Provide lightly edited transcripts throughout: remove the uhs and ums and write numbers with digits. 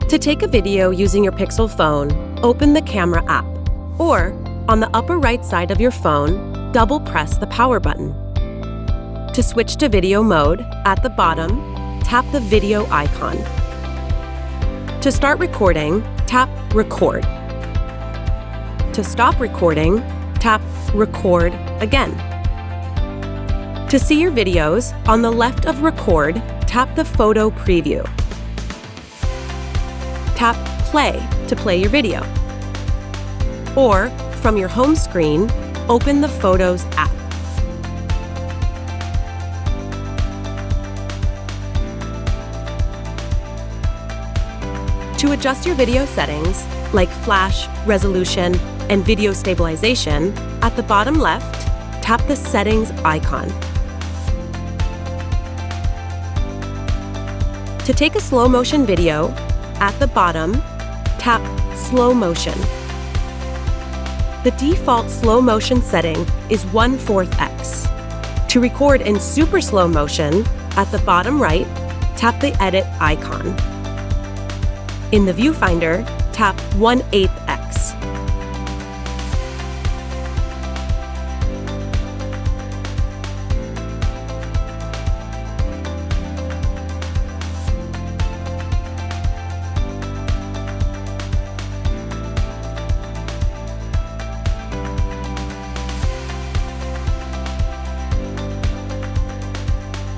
To take a video using your Pixel phone, open the Camera app, or on the upper right side of your phone, double-press the power button. To switch to video mode, at the bottom, tap the video icon. To start recording, tap Record. To stop recording, tap Record again. To see your videos, on the left of Record, tap the Photo Preview. Tap Play to play your video. Or, from your home screen, open the Photos app. To adjust your video settings, like flash, resolution, and video stabilization, at the bottom left, tap the Settings icon. To take a slow motion video, at the bottom, tap Slow Motion. The default slow motion setting is 1/4x. To record in super slow motion, at the bottom right, tap the Edit icon. In the viewfinder, tap 1/8x.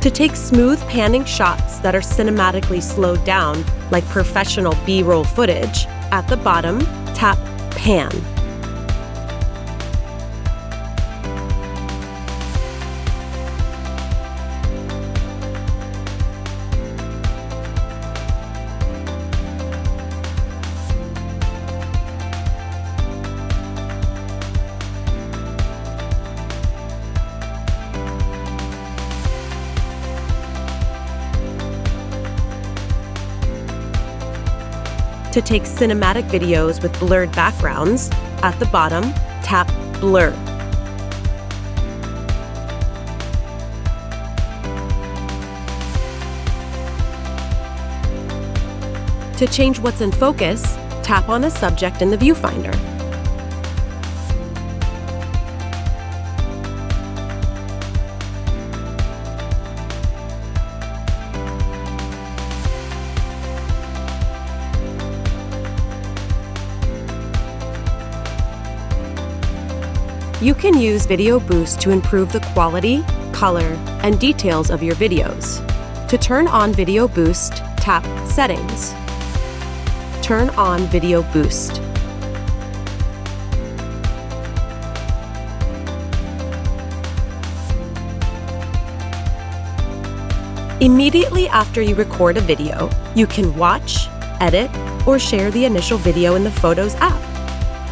To take smooth panning shots that are cinematically slowed down, like professional B-roll footage, at the bottom, tap Pan. To take cinematic videos with blurred backgrounds, at the bottom, tap Blur. To change what's in focus, tap on a subject in the viewfinder. You can use Video Boost to improve the quality, color, and details of your videos. To turn on Video Boost, tap Settings. Turn on Video Boost. Immediately after you record a video, you can watch, edit, or share the initial video in the Photos app.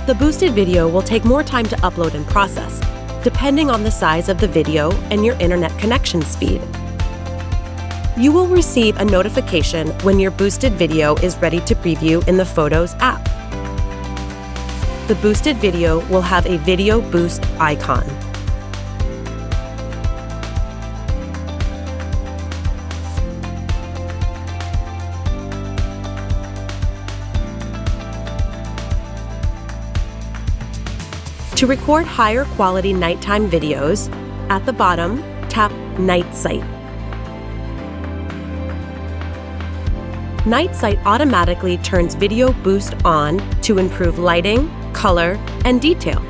The boosted video will take more time to upload and process, depending on the size of the video and your internet connection speed. You will receive a notification when your boosted video is ready to preview in the Photos app. The boosted video will have a Video Boost icon. To record higher quality nighttime videos, at the bottom, tap Night Sight. Night Sight automatically turns Video Boost on to improve lighting, color, and detail.